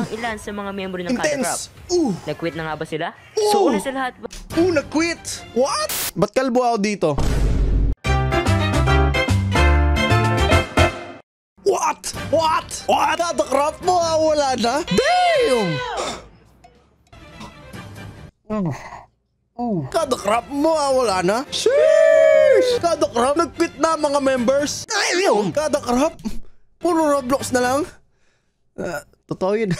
ang ilan sa mga miyembro ng Kada Crop. Nag-quit na nga ba sila? So una sa lahat ba? Nag-quit! What? Ba't kalbo ako dito? What? Kada Crop mo, wala na? Damn! Kada Crop mo, wala na? Sheesh! Kada Crop, nag-quit na mga members. Damn! Kada Crop, puro Roblox na lang. Totoo yun.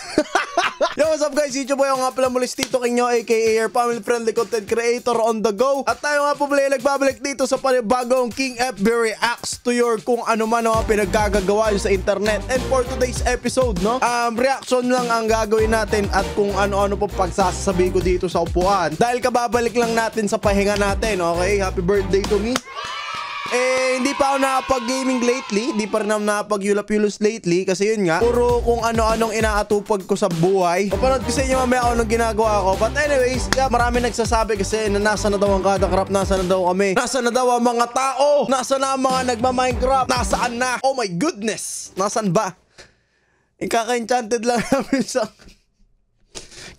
Yo, what's up guys? It's your boy, nga pala mulis dito King nyo, aka your family friendly content creator on the go. At tayo nga po pala nagbabalik dito sa panibagong King FB reacts to your kung ano man ang pinaggagawa sa internet. And for today's episode, no, reaction lang ang gagawin natin at kung ano-ano po pagsasabi ko dito sa upuan. Dahil kababalik lang natin sa pahinga natin, okay? Happy birthday to me. Hindi pa ako nakapag-gaming lately. Hindi pa rin ako nakapag-yulap-yulos lately. Kasi yun nga, puro kung ano-anong inaatupag ko sa buhay. Papanood ko sa inyo mamaya kung anong ginagawa ko. But anyways, marami nagsasabi kasi na nasa na daw ang Kada Crop, nasa na daw kami, nasa na daw ang mga tao, nasa na ang mga nagma-Minecraft, nasaan na? Oh my goodness! Nasaan ba? Kaka-enchanted lang namin sa...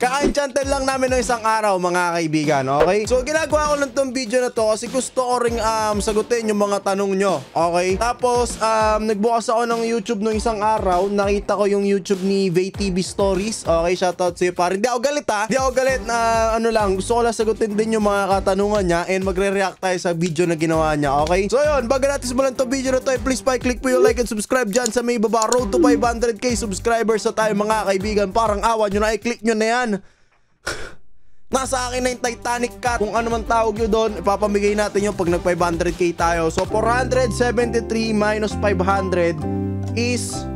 Kaka-enchanted lang namin ng isang araw mga kaibigan, okay? So ginagawa ko lang tong video na to kasi gusto ko ring sagutin yung mga tanong nyo, okay? Tapos nagbukas ako ng YouTube nung isang araw, nakita ko yung YouTube ni VayTV Stories, okay? Shoutout sa'yo pare. Hindi ako galit ha, hindi ako galit na ano lang, gusto ko lang sagutin din yung mga katanungan niya and magre-react tayo sa video na ginawa niya, okay? So yun, bago natin simulan tong video na to, please pa-click po yung like and subscribe dyan sa may baba. Road to 500k subscribers sa tayo mga kaibigan. Parang awa nyo na, i-click nyo na yan. Nasa akin na yung Titanic cat. Kung ano man tawag nyo doon, ipapamigay natin yung pag nag 500k tayo. So 473 minus 500 is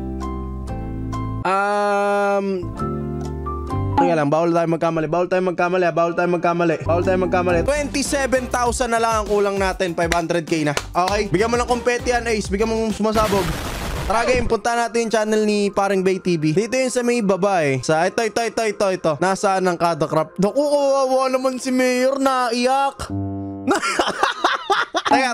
Teka lang, bawal tayo magkamali. 27,000 na lang ang kulang natin. 500k na. Okay? Bigyan mo ng kompeti yan, Ace. Bigyan mo sumasabog. Tara game, punta natin yung channel ni paring VayTV. Dito yun sa may baba eh. Sa ito. Nasaan ang Kada Crop? Naku, kawawa naman si Mayor, naiyak.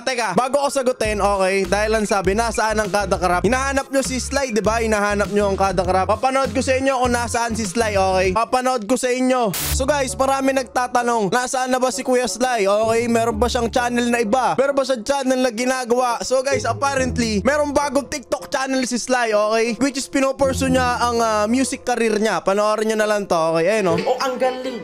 Teka. Bago ko sagutin, okay, dahil lang sabi, nasaan ang Kada Crop? Hinahanap nyo si Sly, diba? Hinahanap nyo ang Kada Crop. Papanood ko sa inyo kung nasaan si Sly, okay? Papanood ko sa inyo. So guys, marami nagtatanong, nasaan na ba si Kuya Sly? Okay, meron ba siyang channel na iba? Meron ba siyang channel na ginagawa? So guys, apparently, meron bagong TikTok channel si Sly, okay? Which is pinopursue niya ang music career niya. Panoorin nyo na lang to, okay? Ayun, no? Oh, ang galing!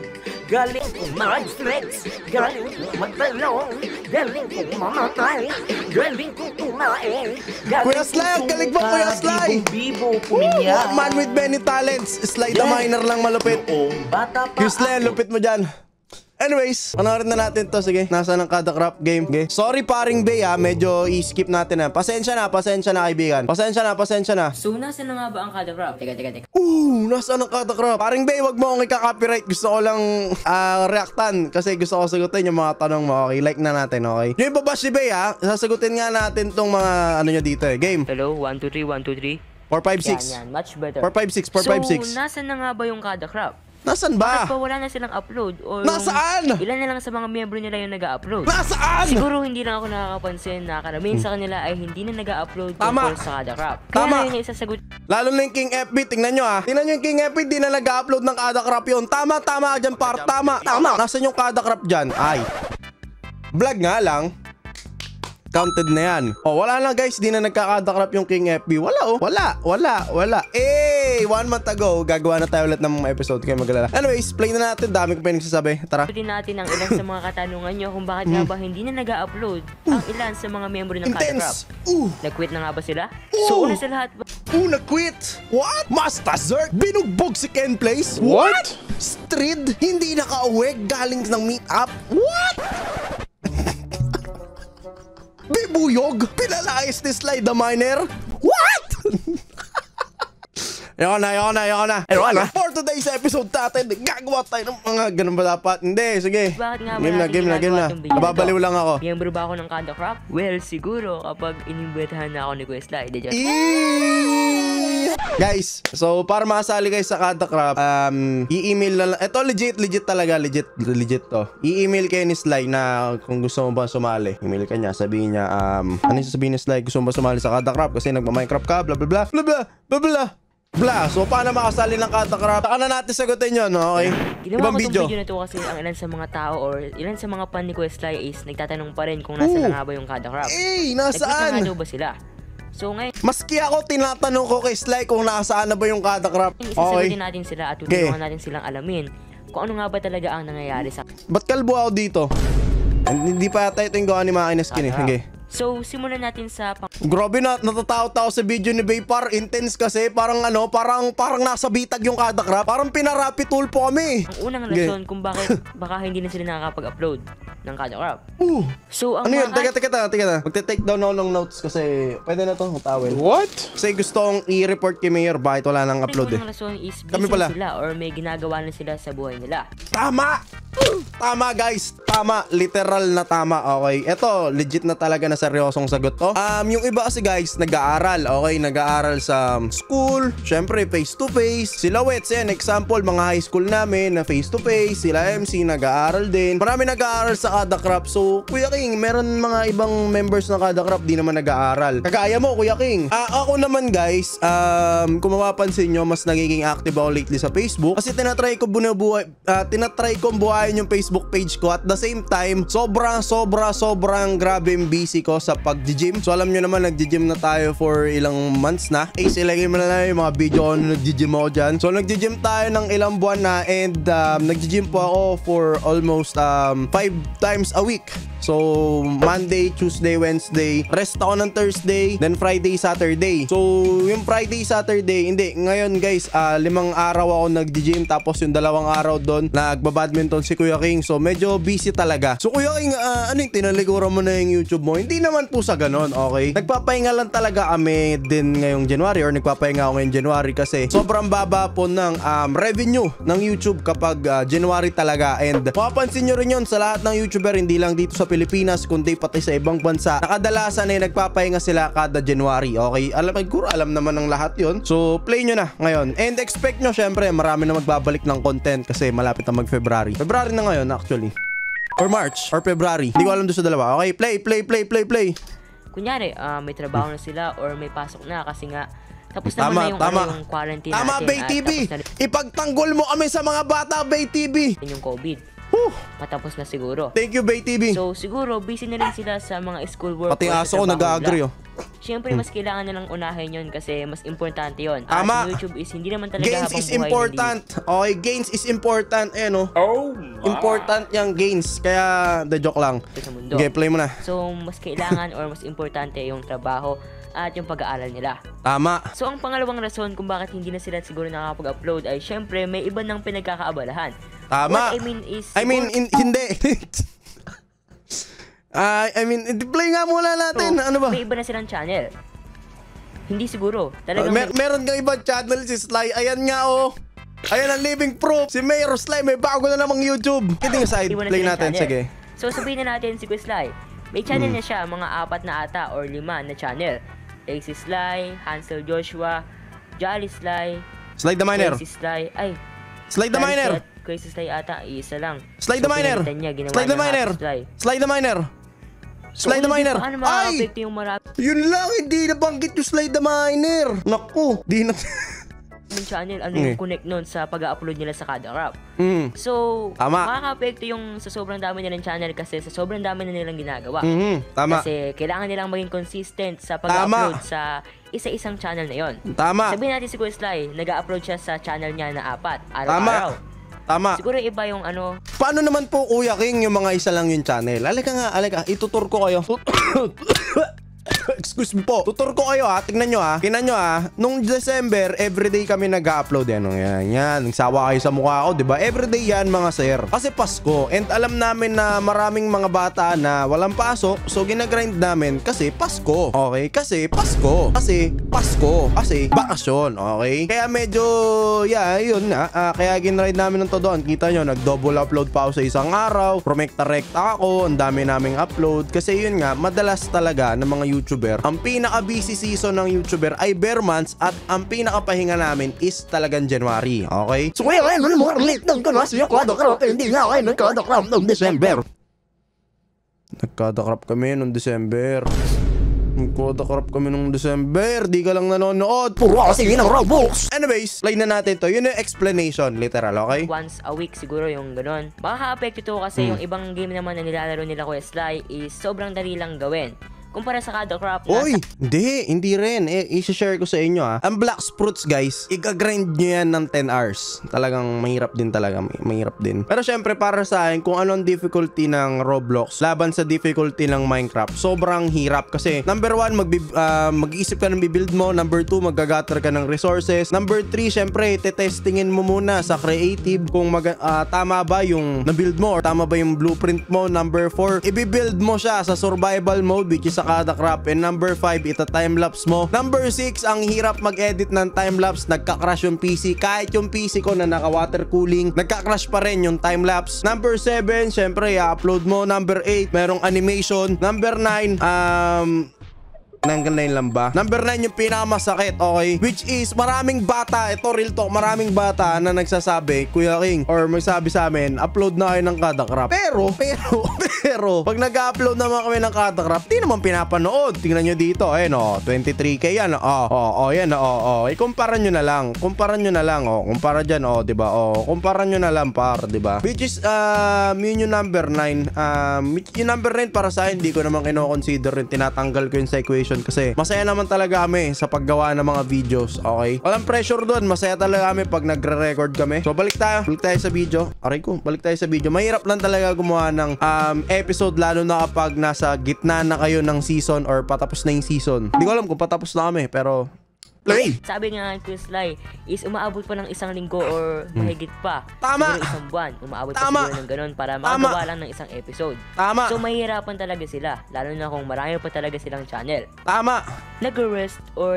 Galing kong mag-flex, galing kong magtalong, galing kong mamatay, galing kong kumain. Kuya Sly, ang galing ba Kuya Sly? Bibo, puminya. Man with many talents. Sly the Miner lang malupit. Kuya Sly, ang lupit mo dyan. Anyways, panoorin na natin to. Sige, nasa ng Kada Crop game. Okay. Sorry paring Bay ha, medyo i-skip natin ha. Pasensya na kaibigan. Pasensya na. So nasa na nga ba ang Kada Crop? Teka. Nasa ng Kada Crop? Paring Bay, wag mo akong ika-copyright. Gusto ko lang reactan kasi gusto ko sagutin yung mga tanong mo. Okay, like na natin, okay? Yung ibabash si Bay ha, sasagutin nga natin tong mga ano nyo dito eh. Game. Hello, 1, 2, 3, 1, 2, 3. 4, 5, 6. Yan, much better. 4, 5, 6. So, nasa na nga ba yung Kada Crop? Nasaan ba? Bakit pa wala na silang upload? O Nasaan? Ilan na lang sa mga miyembro nila yung nag-upload? Nasaan? Siguro hindi lang ako nakakapansin na karamihan sa kanila ay hindi na nag-upload tungkol sa Kada Crop. Tama. Kaya yun yung isasagot. Lalo na yung King FB, tingnan nyo ha. Tingnan nyo yung King FB, di na nag-upload ng Kada Crop yun. Tama ka dyan par. Tama. Nasaan yung Kada Crop dyan? Ay. Vlog nga lang. Counted na yan. Oh, wala na guys. Di na nagka-Kada Crop yung King FB. Wala. 1 month ago, gagawa na tayo ulit ng mga episode. Kaya magalala. Anyways, play na natin. Dami ko pa yung nagsasabi. Tara. Sagutin natin ang ilan sa mga katanungan nyo kung bakit nga ba hindi na nag-upload ang ilan sa mga miyembro ng Kada Crop. Nag-quit na nga ba sila? So una sa lahat ba? Nag-quit? What? Master Zerk? Binugbog si Ken Place? What? Strid? Hindi nakauwi galing ng meet-up? What? Bibuyog? Pinalayas ni Sly the Miner? What? Ayoko na. For today's episode natin, gagawa tayo ng mga ganun ba dapat? Hindi, sige. Bakit nga ba Game na. Babaliw lang ako. Miyembro ba ako ng Kada Crop? Well, siguro kapag inimbitahan na ako ni Kuya Sly. Guys, so para makasali kayo sa Kada Crop, i-email na lang. Ito legit talaga, legit to. I-email kayo ni Sly na kung gusto mo ba sumali. Email ka niya, sabihin niya, ano yung sasabihin ni Sly? Gusto mo ba sumali sa Kada Crop? Kasi nagma-Minecraft ka, blah blah blah. Bla, so paano makasali ng Kadakrap? Saka na natin sagutin yun, okay? Ginawa Ibang ko video. tong video na to kasi ang ilan sa mga tao or ilan sa mga fan ni Questly is nagtatanong pa rin kung nasa na nga ba yung Kadakrap. Eh, Nag-quit na nga nasaan? daw ba sila? So ngayon, Maski ako tinatanong ko kay Sly kung nasaan na ba yung Kadakrap. isasagutin Okay. natin sila at Okay. tutulungan natin silang alamin kung ano nga ba talaga ang nangyayari sa Ba't kalbo ako dito? Hindi pa yata ito yung gawa ni Maki na skin eh. Kadakrap. Okay. So, simulan natin sa Grabe na, natatakot ako sa video ni Baypar. Intense kasi, parang parang nasa bitag yung Kadakrap. Parang pinarapi tulpo kami. ang unang Okay. rason kung bakit baka hindi na sila nakakapag-upload ng Kadakrap. So, ang Ano yun? mga Teka. Magte-take down ako ng notes kasi pwede na to, tawel. What? Kasi gusto kong i-report kay Mayor bakit wala nang upload eh. unang rason is Kami busy pala. sila or may ginagawa na sila sa buhay nila. Tama! Tama guys, tama, literal na tama, okay. Ito, legit na talaga na seryosong sagot to. Yung iba kasi guys, nag-aaral, okay, nag-aaral sa school, syempre face to face. Sila Wets, yan, example, mga high school namin na face to face, sila MC nag-aaral din. Marami nag-aaral sa Kadakrap. So, Kuya King, meron mga ibang members ng Kadakrap di naman nag-aaral. Kagaya mo, Kuya King. Ako naman guys, kung mapapansin nyo, mas nagiging active ako lately sa Facebook kasi tinatry ko buhayin yung Facebook page ko. At the same time, sobrang grabe yung busy ko sa pag-gym. So alam nyo naman, nag-gym na tayo for ilang months na. Ilagay mo na lang yung mga video ko na nag-gym ako dyan. So nag-gym tayo ng ilang buwan na and nag-gym po ako for almost 5 times a week. So Monday, Tuesday, Wednesday, rest ako ng Thursday, then Friday, Saturday. So yung Friday, Saturday, hindi, ngayon guys, 5 araw ako nag-gym tapos yung 2 araw doon nagbabadminton si Kuya King. So medyo busy talaga. So Kuya King, ano yung tinalikuran mo na yung YouTube mo? Hindi naman po sa ganon, okay? Nagpapahinga lang talaga kami din ngayong January or nagpapahinga ako ngayong January kasi sobrang baba po ng revenue ng YouTube kapag January talaga. And mapapansin nyo rin yun sa lahat ng YouTuber, hindi lang dito sa Pilipinas kundi pati sa ibang bansa. Nakadalasan ay nagpapahinga sila kada January, okay? Alam naman ng lahat yun. So play nyo na ngayon. And expect nyo syempre marami na magbabalik ng content kasi malapit na mag-February. February na ngayon actually. Or March or February. Hindi ko alam doon sa dalawa. Okay, play. Kunyari, may trabaho na sila or may pasok na kasi nga tapos naman na yung, yung quarantine Tama, natin. Bay TV. Tapos na Ipagtanggol mo kami sa mga bata, Bay TV. rin yung COVID. Whew. Matapos na siguro. Thank you, Bay TV. So, siguro, busy na rin sila sa mga school work. Pati or sa aso ko trabaho nag-agree, nila. oh. Siyempre, mas kailangan nilang unahin yun kasi mas importante yun. Tama. At YouTube is hindi naman talaga Gains habang is buhay important. Okay, gains is important. Eh, no? Oh my. Important yung gains. Kaya, the joke lang. sa mundo. Okay, play mo na. So, mas kailangan or mas importante yung trabaho at yung pag-aaral nila. Tama. So, ang pangalawang rason kung bakit hindi na sila siguro nakakapag-upload ay syempre may iba ng pinagkakaabalahan. Tama. What I mean is... Hindi. Play nga muna natin. Ano ba? May iba na silang channel. Hindi siguro. Talagang Meron kang ibang channel si Sly. Ayan nga, oh. Ayan ang living proof. Si Mayor Sly may bago na namang YouTube. Kidding aside, iba na play silang natin. channel. Sige. So, sabihin na natin si Quizly. May channel na siya, mga 4 na ata or 5 na channel. AC Sly, Hansel Joshua, Jolly Sly, Sly the Miner. Crazy Sly, ay, Sly the Miner. Crazy Sly ata, isa lang. Sly the Miner. pinalitan niya, ginawa Sly the niyang Miner. Happy Sly. Sly the Miner. Sly the Miner. Paano Ay! makaka-apekto yung marami Yun lang, hindi nabanggit yung Sly the Miner. Naku, di na... yung channel, ano yung connect nun sa pag-upload nila sa Kadakrap. So, Tama. makaka-apekto yung sa sobrang dami nilang channel kasi sa sobrang dami na nilang ginagawa. Tama. Kasi kailangan nilang maging consistent sa pag-upload sa isa-isang channel na yon. Tama. Sabihin natin si Quizly, nag-upload siya sa channel niya na 4, Tama. araw-araw. Tama. Siguro iba yung ano, Paano naman po, Kuya King, yung mga isa lang yung channel? Alika, itutur ko kayo. Excuse me po. Tutur ko kayo ha. Tingnan nyo ha. Tingnan nyo ha. Nung December, everyday kami nag-upload. Yan. Nagsawa kayo sa mukha ko, diba? Everyday yan, mga sir. Kasi Pasko. And alam namin na maraming mga bata na walang pasok. So, ginagrind namin kasi Pasko. Okay? Kasi Pasko. Kasi bakasyon. Okay? Kaya medyo, yun nga. Kaya ginrind namin ng todo. Kita nyo, nag-double upload pa ako sa isang araw. Promekta-rekta ako. Ang dami naming upload. Kasi yun nga, madalas talaga ng mga YouTuber, ang pinaka-busy season ng YouTuber ay bare months at ang pinaka-pahinga namin is talagang January. Okay? So, kaya ngayon, mo late ng kasi yung Kadakrap, hindi nga kayo nagkadakrap noong December. Nagkadakrap kami noong December. Nagkota-corrupt kami nung December. Di ka lang nanonood. Puro kasi yun ang Roblox. Anyways, play na natin to. Yun yung explanation. Literal, okay? Once a week siguro yung ganun. Makaka-apekto to kasi yung ibang game naman na nilalaro nila Kuya Sly is sobrang dali lang gawin. Kumpara sa Kada Craft na Uy, hindi rin. I-share ko sa inyo Ang Black Sprouts guys, i-grind nyo yan ng 10 hours. Talagang mahirap din talaga. Mahirap din. Pero syempre para sa akin, kung ano ang difficulty ng Roblox laban sa difficulty ng Minecraft, sobrang hirap. Kasi number 1, mag-iisip ka ng bibuild mo. Number 2, mag-gather ka ng resources. Number 3, syempre, testingin mo muna sa creative kung tama ba yung na-build mo or tama ba yung blueprint mo. Number 4, i-build mo siya sa survival mode which is sa Kada Craft. And number 5, ita-timelapse mo. Number 6, ang hirap mag-edit ng timelapse. Nagka-crash yung PC. Kahit yung PC ko na naka-water cooling, nagka-crash pa rin yung timelapse. Number 7, syempre, i-upload mo. Number 8, merong animation. Number 9, nanggang lang ba? Number 9 yung pinakamasakit, okay? Which is, maraming bata, ito real talk, maraming bata na nagsasabi, Kuya King, or magsabi sa amin, upload na kayo ng Kada Craft. Pero, pag nag-upload naman kami ng Kada Craft, di naman pinapanood. Tingnan nyo dito, 23k yan, yan, ikumpara nyo na lang, kumpara dyan, diba, kumpara nyo na lang, diba? Which is, yun yung number 9, yung number 9 para sa akin, hindi ko naman kino-consider rin, tinatanggal ko yung sa equation kasi masaya naman talaga kami sa paggawa ng mga videos, okay? Walang pressure doon, masaya talaga kami pag nagre-record kami. So balik tayo sa video. Balik tayo sa video. Mahirap lang talaga gumawa ng episode lalo na kapag nasa gitna na kayo ng season or patapos na yung season. Hindi ko alam kung patapos na kami pero play. Sabi nga ng Kuya Sly is umaabot pa ng isang linggo or mahigit pa. Tama. Siguro isang buwan. Umaabot pa siguro ng ganun para makagawa lang ng isang episode. Tama. So mahihirapan talaga sila. Lalo na kung marami pa talaga silang channel. Tama. Nag-rest or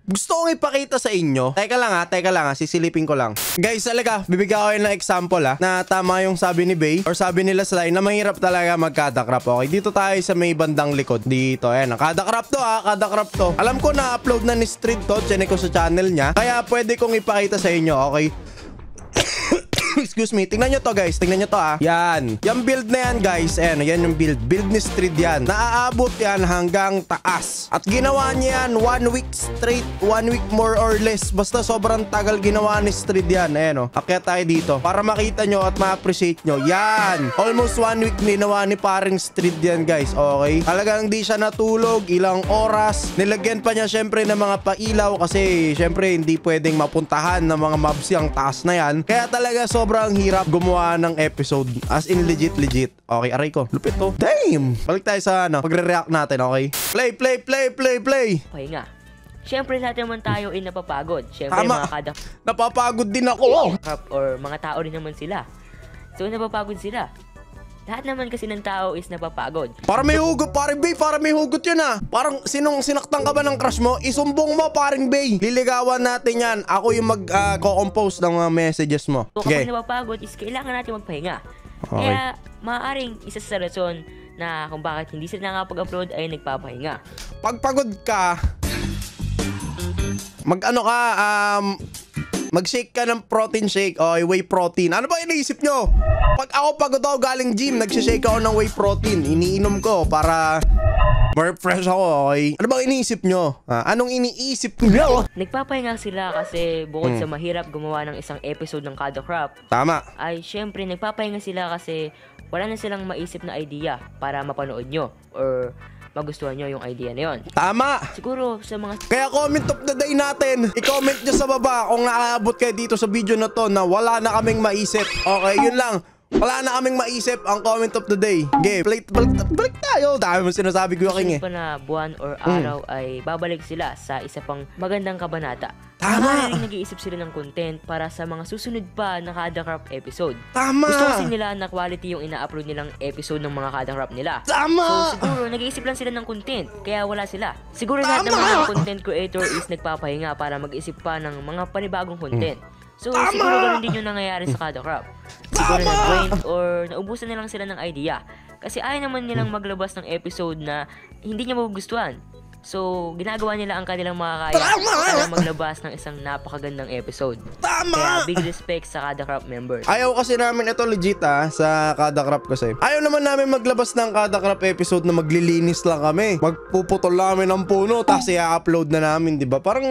Gusto kong ipakita sa inyo. Teka lang sisilipin ko lang. Guys, talaga, bibigyan ko kayo ng example na tama yung sabi ni Bay or sabi nila Sly na mahirap talaga mag-Kada Craft. Okay, dito tayo sa may bandang likod. Dito, ayan. Kada Craft to Kada Craft to. Alam ko na upload na ni Street to. Chinek ko sa channel niya. Kaya pwede kong ipakita sa inyo, okay? Excuse me, tingnan nyo to guys, tingnan nyo to Yan, yung build na yan guys, ayan, yan yung build ni Street yan. Naaabot yan hanggang taas. At ginawa niya yan 1 week straight, 1 week more or less. Basta sobrang tagal ginawa ni Street yan. Ayan akyat tayo dito para makita nyo at ma-appreciate nyo. Yan, almost 1 week ginawa ni paring Street yan guys, okay? Talagang di siya natulog, ilang oras. Nilagyan pa niya syempre ng mga pailaw kasi syempre hindi pwedeng mapuntahan ng mga mobs yung taas na yan. Kaya talaga sobrang hirap gumawa ng episode. As in legit. Okay, aray ko. Lupit to. Damn! Balik tayo sa pagre-react natin, okay? Play! Pahinga. Siyempre lahat naman tayo ay napapagod. Siyempre Tama. mga Kada Napapagod din ako. Craft or mga tao rin naman sila. So napapagod sila. Lahat naman kasi ng tao is napapagod. Para may hugot, paring Bay. Para may hugot yun Parang sinaktan ka ba ng crush mo? Isumbong mo, paring Bay. Liligawan natin yan. Ako yung mag-co-compose ng mga messages mo. So kapag napapagod is kailangan natin magpahinga. Okay. Kaya maaaring isa sa rason na kung bakit hindi sila nakapag-upload ay nagpapahinga. Pag pagod ka, mag-shake ka ng protein shake o whey protein. Ano ba iniisip nyo? Pag ako pagod ako galing gym, nagsishake ako ng whey protein. Iniinom ko para more fresh ako, okay? Ano ba iniisip nyo? Anong iniisip nyo? Nagpapahinga sila kasi bukod sa mahirap gumawa ng isang episode ng Kada Craft, Tama. ay syempre nagpapahinga sila kasi wala na silang maisip na idea para mapanood nyo or magustuhan nyo yung idea na yun. Tama. Siguro sa mga Kaya comment of the day natin. I-comment nyo sa baba kung naaabot kayo dito sa video na to na wala na kaming maisip. Okay, yun lang. Wala na kaming maisip ang comment of the day. Okay, balik tayo. Dami mo sinasabi ko yung pa na buwan or araw ay babalik sila sa isa pang magandang kabanata. Tama. Maaaring nag-iisip sila ng content para sa mga susunod pa na Kada Craft episode. Tama. Gusto kasi nila na quality yung ina-upload nilang episode ng mga Kada Craft nila. Tama. So siguro nag-iisip lang sila ng content, kaya wala sila. Siguro lahat naman ng content creator is nagpapahinga para mag-isip pa ng mga panibagong content. So siguro ganun din yung nangyayari sa Kada Craft. Siguro nag-brain or naubusan na lang sila ng idea. Kasi ayaw naman nilang maglabas ng episode na hindi niya magugustuhan. So, ginagawa nila ang kanilang makakaya para maglabas ng isang napakagandang episode. Kaya big respect sa Kada Craft members. Ayaw kasi namin ito legit sa Kada Craft kasi. Ayaw naman namin maglabas ng Kada Craft episode na maglilinis lang kami. Magpuputol namin ng puno tapos i-upload na namin, di ba? Parang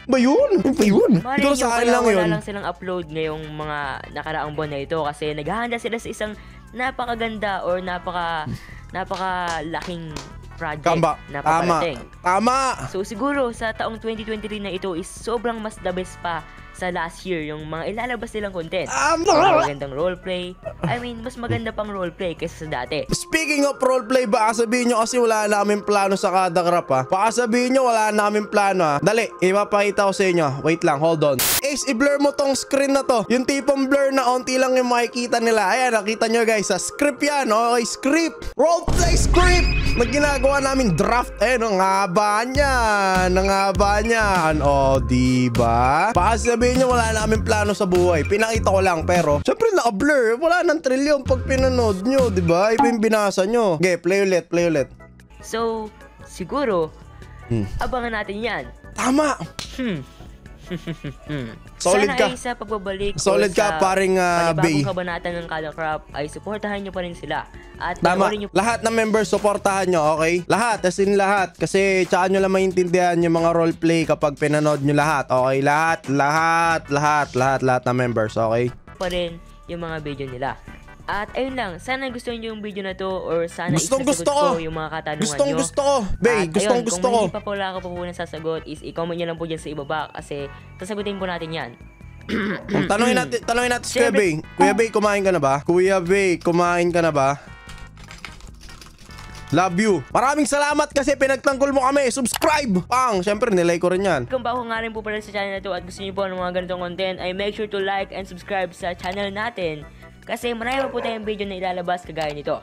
ba yun? Ba yun? Siguro sa akin lang yun. Wala lang silang upload ngayong mga nakaraang buwan na ito kasi naghahanda sila sa isang napakaganda or napakalaking project na paparating. Tama! So siguro sa taong 2023 na ito is sobrang mas the best pa sa last year yung mga ilalabas nilang content. Magandang roleplay. I mean, mas maganda pang roleplay kaysa sa dati. Speaking of roleplay, baka sabihin nyo kasi wala namin plano sa Kada Craft Baka sabihin nyo wala namin plano Dali, ipapakita ko sa inyo. Wait lang, hold on. Ace, i-blur mo tong screen na to. Yung tipong blur na onti lang yung makikita nila. Ayan, nakita nyo guys. Sa script yan. Okay, script. Roleplay script. Na ginagawa namin draft. Ang haba niyan. Ang haba niyan. O, diba? Baka sabihin nyo wala namin plano sa buhay. Pinakita ko lang pero syempre naka-blur. Wala nang trilyon pag pinanood nyo, diba? Iba yung binasa nyo. Okay, play ulit. So, siguro, abangan natin yan. Tama! Solid Sana ka. ay sa pagbabalik Solid ka, paring Bay. panibagong kabanata ng Kada Craft ay suportahan nyo pa rin sila. At Tama. panoorin nyo Lahat ng members, supportahan nyo, okay? Lahat, as in lahat. Kasi tsaka nyo lang maintindihan yung mga roleplay kapag pinanood nyo lahat, okay? Lahat ng members, okay? pa rin yung mga video nila. At ayun lang, sana gusto niyo yung video na to or sana isasagot ko yung mga katanungan nyo. Gusto ko. Bay, gustong Kung ko. hindi pa po wala ko po nasasagot is i-comment nyo lang po dyan sa ibaba kasi sasagutin po natin yan. Tanungin natin si Kuya Bay. Kuya Bay, kumain ka na ba? Kuya Bay, kumain ka na ba? Love you. Maraming salamat kasi pinagtanggol mo kami. Subscribe! Pang! Siyempre, nilike ko rin yan. Kung bago nga rin po pala sa channel na to at gusto niyo po ng mga ganitong content ay make sure to like and subscribe sa channel natin kasi marami pa po tayong video na ilalabas kagaya nito.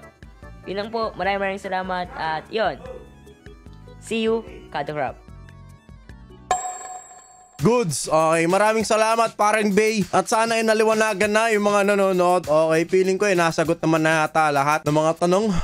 Yun lang po. Maraming salamat at yun. See you, Kada Craft. Goods. Okay, maraming salamat paring Bay. At sana ay naliwanagan na yung mga nanonood. Okay, feeling ko nasagot naman na yata lahat ng mga tanong.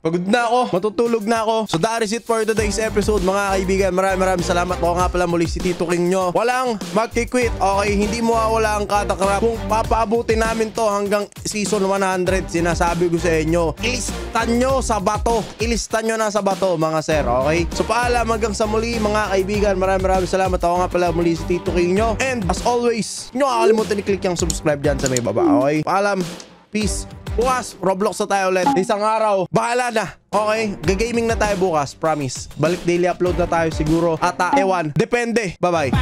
Pagod na ako, matutulog na ako. So that is it for today's episode mga kaibigan. Maraming salamat. Ako nga pala muli si Tito King nyo. Walang magkikwit. Okay, hindi mo wala ang Kada Craft. Kung papaabutin namin to hanggang season 100, sinasabi ko sa inyo, ilistan nyo sa bato. Ilistan nyo na sa bato mga sir. Okay? So paalam hanggang sa muli mga kaibigan. Maraming salamat. Ako nga pala muli si Tito King nyo. And as always, nyo kakalimutan i-click yung subscribe dyan sa may baba. Okay? Paalam. Peace. Bukas, Roblox na tayo ulit. Isang araw, bahala na. Okay? Gagaming na tayo bukas. Promise. Balik daily upload na tayo siguro. Ata, ewan. Depende. Bye-bye.